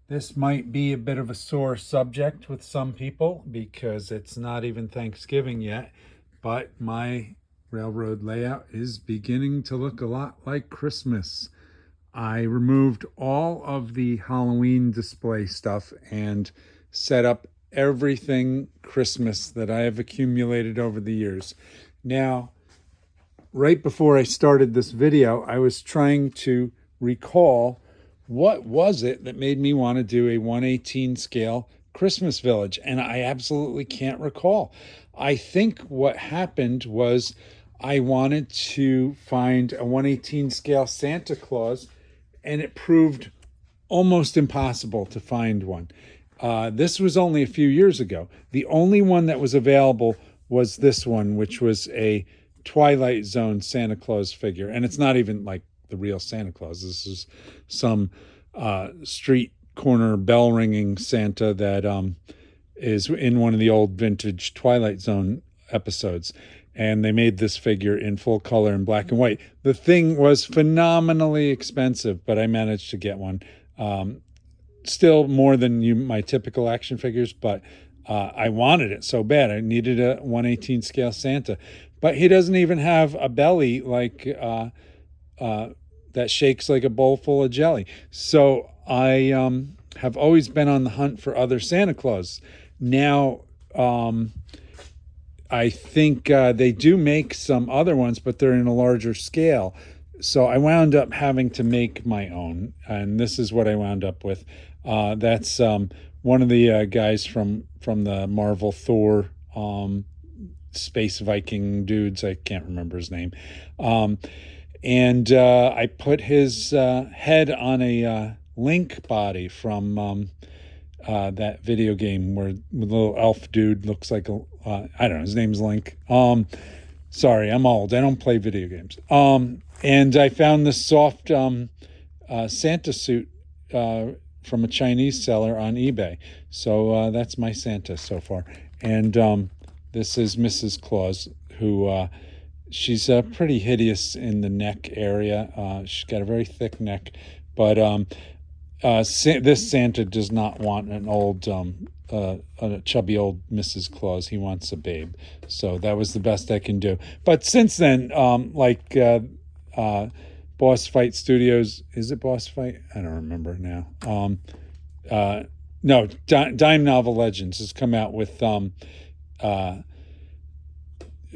This might be a bit of a sore subject with some people because it's not even Thanksgiving yet, but my railroad layout is beginning to look a lot like Christmas. I removed all of the Halloween display stuff and set up everything Christmas that I have accumulated over the years. Now, right before I started this video, I was trying to recall what was it that made me want to do a 118 scale Christmas village, and I absolutely can't recall. I think what happened was I wanted to find a 118 scale Santa Claus, and it proved almost impossible to find one. This was only a few years ago. The only one that was available was this one, which was a Twilight Zone Santa Claus figure. And it's not even like the real Santa Claus. This is some street corner bell ringing Santa that is in one of the old vintage Twilight Zone episodes. And they made this figure in full color in black and white. The thing was phenomenally expensive, but I managed to get one. Still more than my typical action figures, but I wanted it so bad. I needed a 118 scale Santa, but he doesn't even have a belly like that shakes like a bowl full of jelly. So I have always been on the hunt for other Santa Claus. Now, I think they do make some other ones, but they're in a larger scale. So I wound up having to make my own, and this is what I wound up with. That's one of the guys from the Marvel Thor space Viking dudes. I can't remember his name. And I put his head on a Link body from that video game where the little elf dude looks like a I don't know, his name's Link. Sorry, I'm old. I don't play video games. And I found this soft Santa suit from a Chinese seller on eBay. So that's my Santa so far. And this is Mrs. Claus, who she's pretty hideous in the neck area. She's got a very thick neck, but this Santa does not want an old, a chubby old Mrs. Claus. He wants a babe. So that was the best I can do. But since then, Boss Fight Studios, is it Boss Fight? I don't remember now. No, Dime Novel Legends has come out with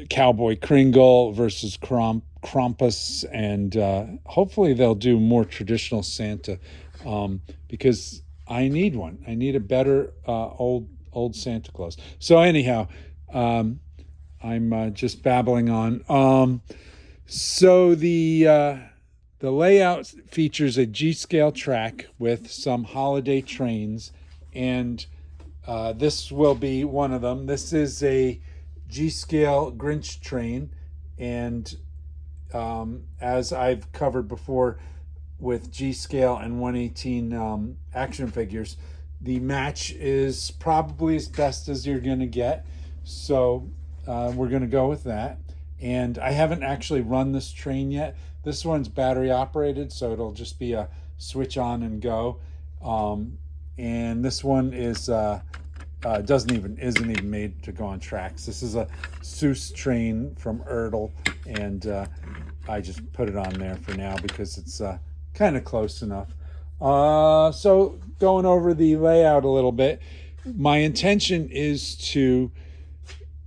Cowboy Kringle versus Krampus, and hopefully they'll do more traditional Santa, because I need one. I need a better old Santa Claus. So anyhow, I'm just babbling on. So the layout features a G-scale track with some holiday trains, and this will be one of them. This is a G-scale Grinch train, and as I've covered before with G-scale and 118 action figures, the match is probably as best as you're going to get. So we're going to go with that. And I haven't actually run this train yet. This one's battery operated, so it'll just be a switch on and go. And this one is isn't even made to go on tracks. This is a Seuss train from Erdel, and I just put it on there for now because it's kind of close enough. So going over the layout a little bit, my intention is to,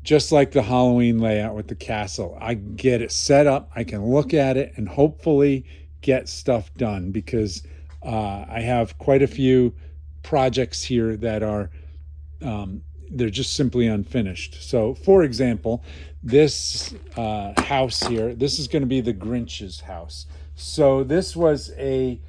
just like the Halloween layout with the castle, I get it set up, I can look at it and hopefully get stuff done, because I have quite a few projects here that are they're just simply unfinished. So for example, this house here, this is going to be the Grinch's house. So this was a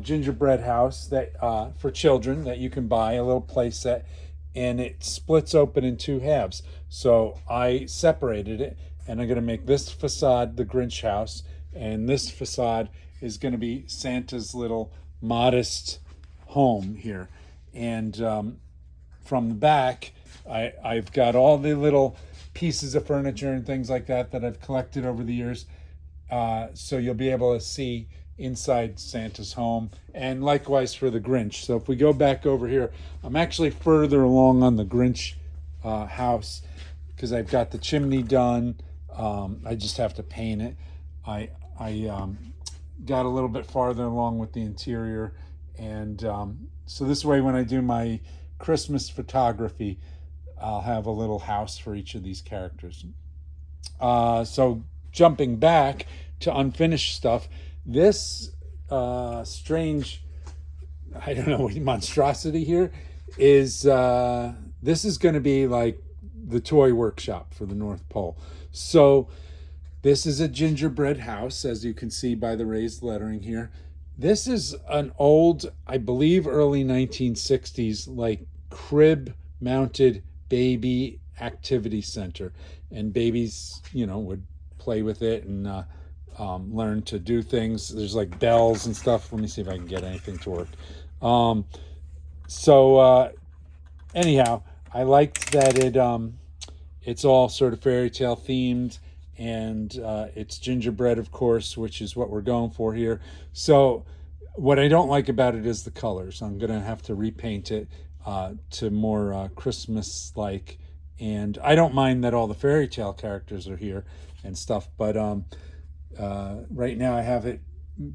gingerbread house that for children that you can buy, a little play set, and it splits open in two halves. So I separated it, and I'm going to make this facade the Grinch house, and this facade is going to be Santa's little modest home here. And from the back, I've got all the little pieces of furniture and things like that that I've collected over the years. So you'll be able to see inside Santa's home, and likewise for the Grinch. So if we go back over here, I'm actually further along on the Grinch house because I've got the chimney done. I just have to paint it. I got a little bit farther along with the interior, and so this way when I do my Christmas photography, I'll have a little house for each of these characters. So jumping back to unfinished stuff, this strange, I don't know, monstrosity here is this is going to be like the toy workshop for the North Pole. So this is a gingerbread house, as you can see by the raised lettering here. This is an old, I believe, early 1960s, like crib mounted baby activity center. And babies, would play with it and learn to do things. There's like bells and stuff. Let me see if I can get anything to work. Anyhow, I liked that it's all sort of fairy tale themed, and it's gingerbread, of course, which is what we're going for here. So what I don't like about it is the colors. I'm going to have to repaint it to more Christmas-like. And I don't mind that all the fairy tale characters are here and stuff, but right now I have it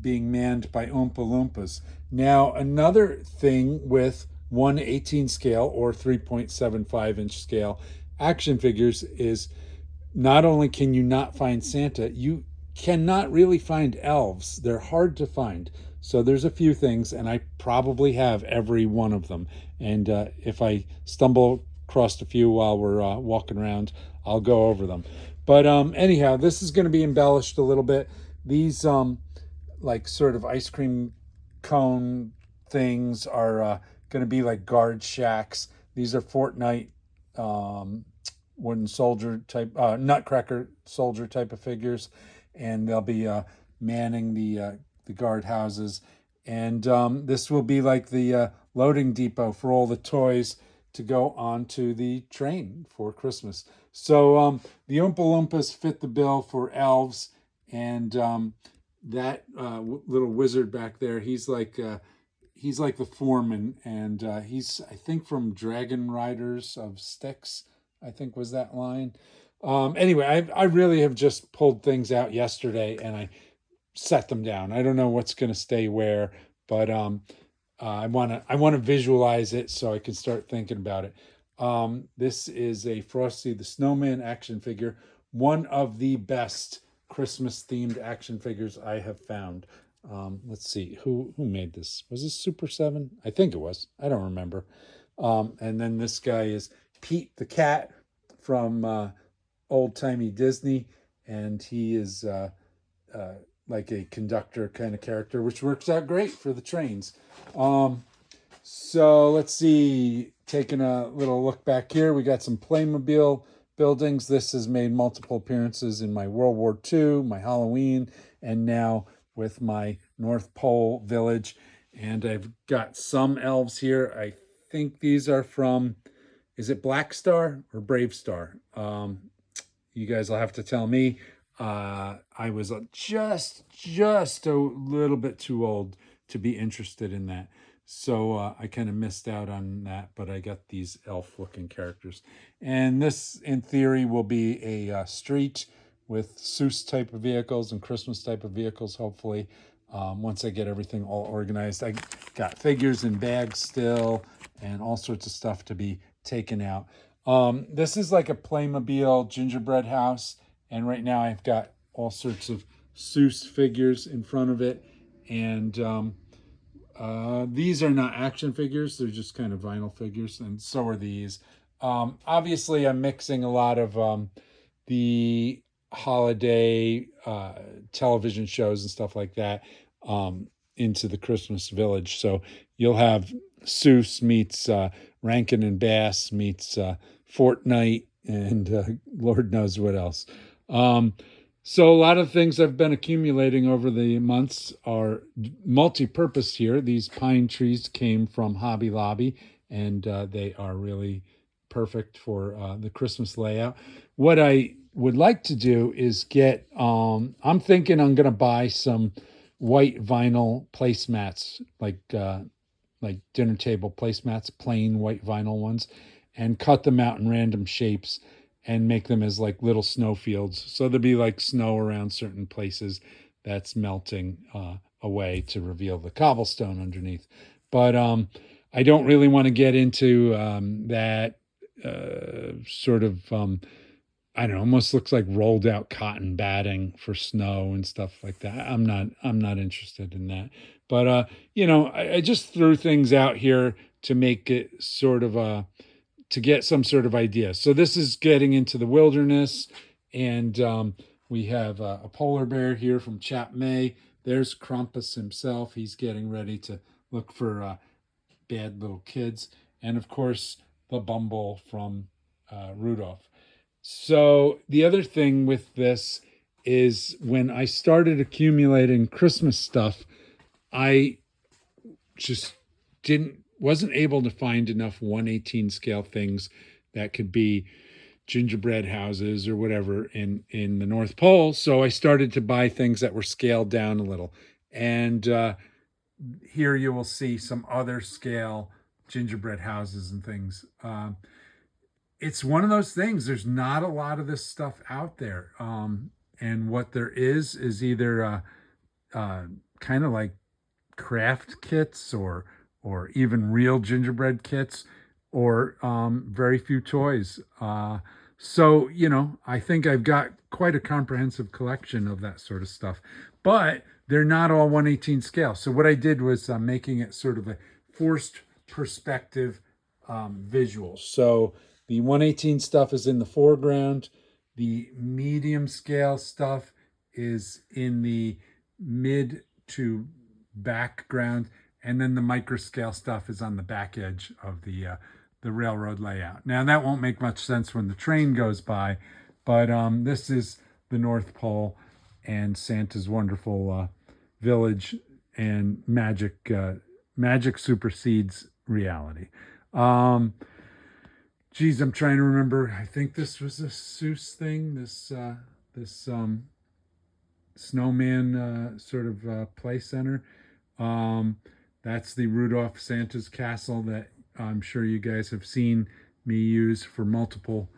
being manned by Oompa Loompas. Now, another thing with 1/18 scale or 3.75 inch scale action figures is not only can you not find Santa, you cannot really find elves. They're hard to find. So there's a few things, and I probably have every one of them. And if I stumble across a few while we're walking around, I'll go over them. But anyhow, this is going to be embellished a little bit. These like sort of ice cream cone things are going to be like guard shacks. These are Fortnite wooden soldier type, Nutcracker soldier type of figures, and they'll be manning the guard houses. And this will be like the loading depot for all the toys to go onto the train for Christmas. So the Oompa Loompas fit the bill for elves, and that little wizard back there, he's like the foreman, and he's, I think, from Dragon Riders of Styx, I think was that line. Anyway, I really have just pulled things out yesterday and I set them down. I don't know what's going to stay where, but I want to visualize it so I can start thinking about it. This is a Frosty the Snowman action figure, one of the best Christmas themed action figures I have found. Let's see, who made this? Was this Super 7? I think it was. I don't remember. And then this guy is Pete the Cat from old-timey Disney, and he is like a conductor kind of character, which works out great for the trains. So let's see, taking a little look back here, we got some Playmobil buildings. This has made multiple appearances in my World War II, my Halloween, and now with my North Pole Village. And I've got some elves here. I think these are from, is it Black Star or Brave Star? You guys will have to tell me. I was just a little bit too old to be interested in that. So I kind of missed out on that, but I got these elf-looking characters. And this, in theory, will be a street with Seuss type of vehicles and Christmas type of vehicles, hopefully, once I get everything all organized. I got figures in bags still and all sorts of stuff to be taken out. This is like a Playmobil gingerbread house, and right now I've got all sorts of Seuss figures in front of it, and these are not action figures, they're just kind of vinyl figures, and so are these. Obviously I'm mixing a lot of the holiday television shows and stuff like that into the Christmas Village. So you'll have Seuss meets Rankin and Bass meets Fortnite and Lord knows what else. So a lot of things I've been accumulating over the months are multi-purpose here. These pine trees came from Hobby Lobby, and they are really perfect for the Christmas layout. What I would like to do is get, I'm thinking I'm going to buy some white vinyl placemats, like dinner table placemats, plain white vinyl ones, and cut them out in random shapes and make them as like little snowfields. So there'll be like snow around certain places that's melting away to reveal the cobblestone underneath. But I don't really want to get into that sort of I don't know, almost looks like rolled out cotton batting for snow and stuff like that. I'm not interested in that. But I just threw things out here to make it sort of to get some sort of idea. So this is getting into the wilderness, and we have a polar bear here from Chap May. There's Krampus himself. He's getting ready to look for bad little kids, and of course the Bumble from Rudolph. So the other thing with this is when I started accumulating Christmas stuff, I just didn't wasn't able to find enough 1/18 scale things that could be gingerbread houses or whatever in the North Pole. So I started to buy things that were scaled down a little. And here you will see some other scale gingerbread houses and things. It's one of those things. There's not a lot of this stuff out there. And what there is either kind of like craft kits or even real gingerbread kits, or very few toys. So, I think I've got quite a comprehensive collection of that sort of stuff, but they're not all 1/18 scale. So what I did was making it sort of a forced perspective visual. So the 1/18 stuff is in the foreground. The medium scale stuff is in the mid to background, and then the micro scale stuff is on the back edge of the railroad layout. Now that won't make much sense when the train goes by, but this is the North Pole and Santa's wonderful village, and magic supersedes reality. Geez, I'm trying to remember. I think this was a Seuss thing. This snowman sort of play center. That's the Rudolph Santa's Castle that I'm sure you guys have seen me use for multiple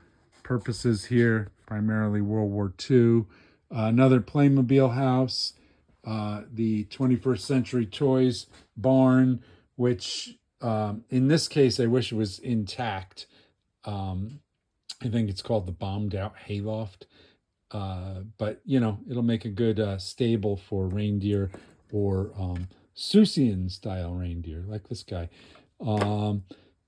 purposes here, primarily World War II. Another Playmobil house, the 21st Century Toys barn, which in this case I wish it was intact. I think it's called the bombed out hayloft. But it'll make a good stable for reindeer or Seussian style reindeer, like this guy.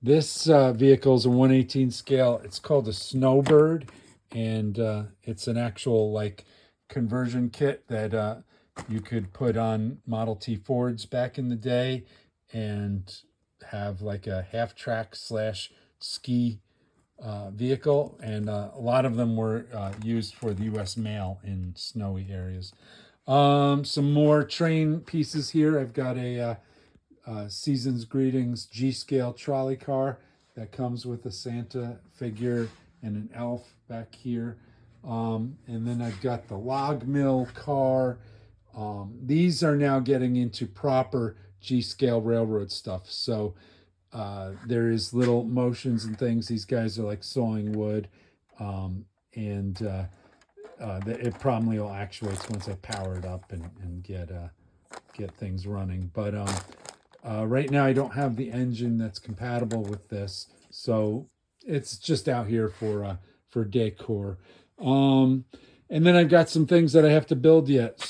This vehicle is a 1/18 scale. It's called a Snowbird, and it's an actual like conversion kit that you could put on Model T Fords back in the day and have like a half track / ski vehicle, and a lot of them were used for the U.S. mail in snowy areas. Some more train pieces here. I've got a Season's Greetings G-scale trolley car that comes with a Santa figure and an elf back here. And then I've got the log mill car. These are now getting into proper G-scale railroad stuff. So there is little motions and things. These guys are like sawing wood, and it probably will actuate once I power it up and get things running. But right now I don't have the engine that's compatible with this, so it's just out here for decor. And then I've got some things that I have to build yet,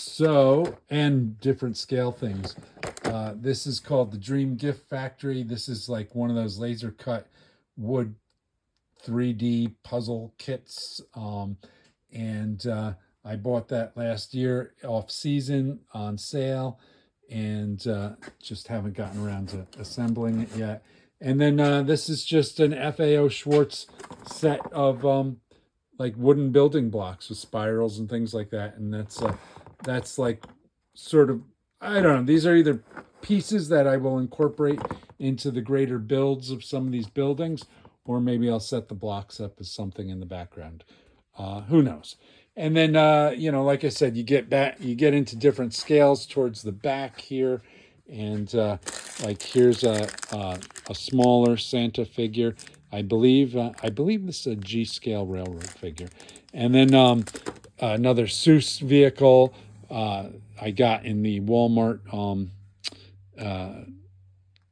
and different scale things. This is called the Dream Gift Factory. This is like one of those laser cut wood 3D puzzle kits. And I bought that last year off season on sale, and just haven't gotten around to assembling it yet. And then this is just an FAO Schwarz set of like wooden building blocks with spirals and things like that. And that's like sort of, I don't know, these are either pieces that I will incorporate into the greater builds of some of these buildings, or maybe I'll set the blocks up as something in the background. Who knows? And then like I said, you get into different scales towards the back here, and like here's a smaller Santa figure. I believe this is a G scale railroad figure, and then another Seuss vehicle I got in the Walmart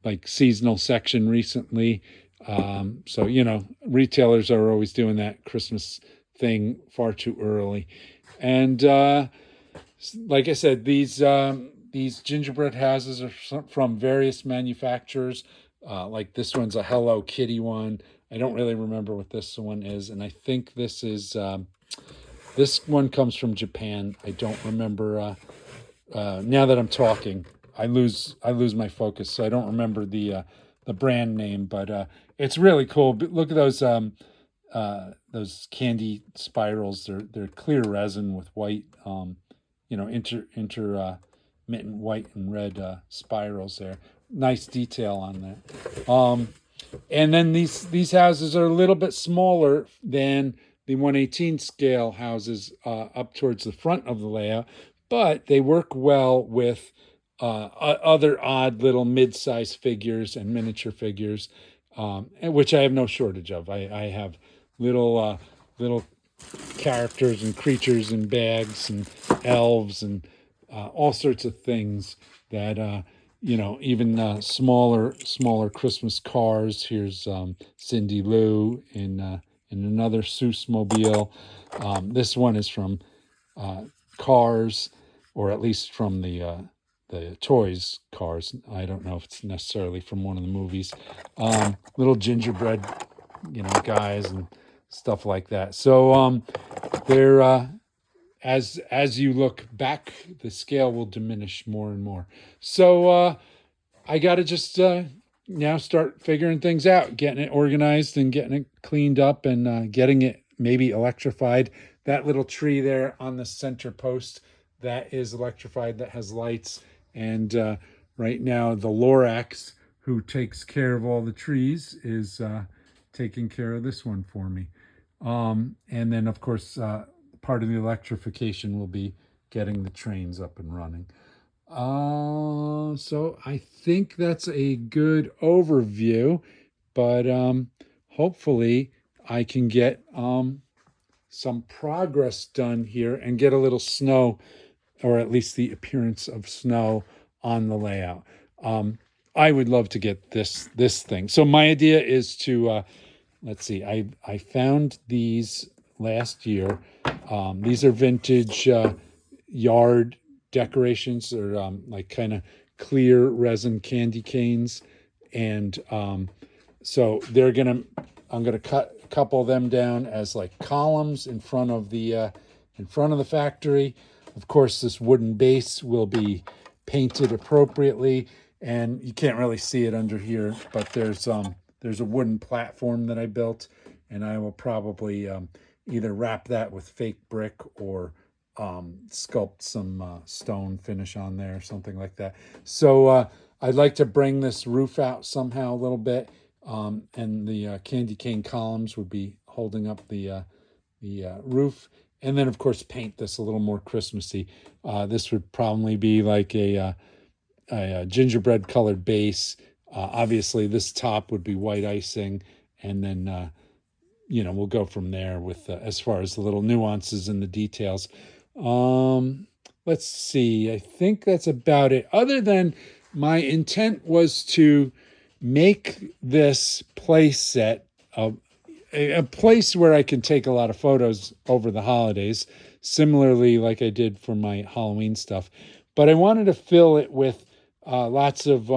like seasonal section recently. So retailers are always doing that Christmas thing far too early, and like I said, these gingerbread houses are from various manufacturers. Like this one's a Hello Kitty one. I don't really remember what this one is, and I think this one comes from Japan. I don't remember. Now that I'm talking, I lose my focus, so I don't remember the brand name. But it's really cool. But look at those candy spirals. They're clear resin with white, intermittent white and red spirals there. Nice detail on that. And then these houses are a little bit smaller than the 118 scale houses up towards the front of the layout, but they work well with other odd little mid-size figures and miniature figures, which I have no shortage of. I have little characters and creatures and bags and elves and all sorts of things that even smaller Christmas cars. Here's Cindy Lou in another Seuss mobile. This one is from Cars, or at least from the toys Cars. I don't know if it's necessarily from one of the movies. Little gingerbread, guys and stuff like that. So they're as you look back, the scale will diminish more and more. So I got to just now start figuring things out, getting it organized and getting it cleaned up, and getting it maybe electrified. That little tree there on the center post, that is electrified, that has lights. And right now, the Lorax, who takes care of all the trees, is taking care of this one for me. And then, of course, part of the electrification will be getting the trains up and running. So I think that's a good overview, but hopefully I can get some progress done here and get a little snow, or at least the appearance of snow on the layout. I would love to get this thing. So my idea is to let's see. I found these last year. These are vintage yard decorations, or like kind of clear resin candy canes, and so I'm gonna cut a couple of them down as like columns in front of the factory. Of course, this wooden base will be painted appropriately, and you can't really see it under here, but there's a wooden platform that I built, and I will probably either wrap that with fake brick or sculpt some stone finish on there or something like that. So I'd like to bring this roof out somehow a little bit, and the candy cane columns would be holding up the roof. And then, of course, paint this a little more Christmassy. This would probably be like a gingerbread colored base. Obviously, this top would be white icing, and then we'll go from there with as far as the little nuances and the details. Let's see. I think that's about it. Other than my intent was to make this place set a place where I can take a lot of photos over the holidays, similarly like I did for my Halloween stuff. But I wanted to fill it with lots of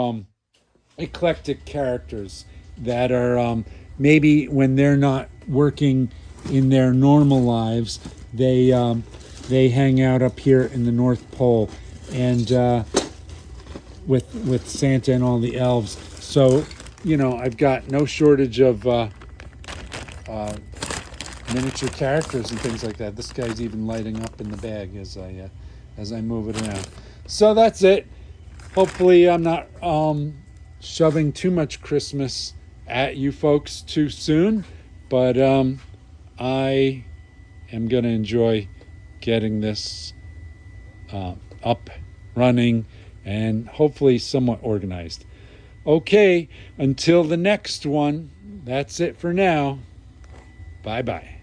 eclectic characters that are maybe when they're not working in their normal lives, they hang out up here in the North Pole, and with Santa and all the elves. So I've got no shortage of miniature characters and things like that. This guy's even lighting up in the bag as I move it around. So that's it. Hopefully I'm not shoving too much Christmas at you folks too soon, but I am going to enjoy getting this up, running, and hopefully somewhat organized. Okay, until the next one, that's it for now. Bye-bye.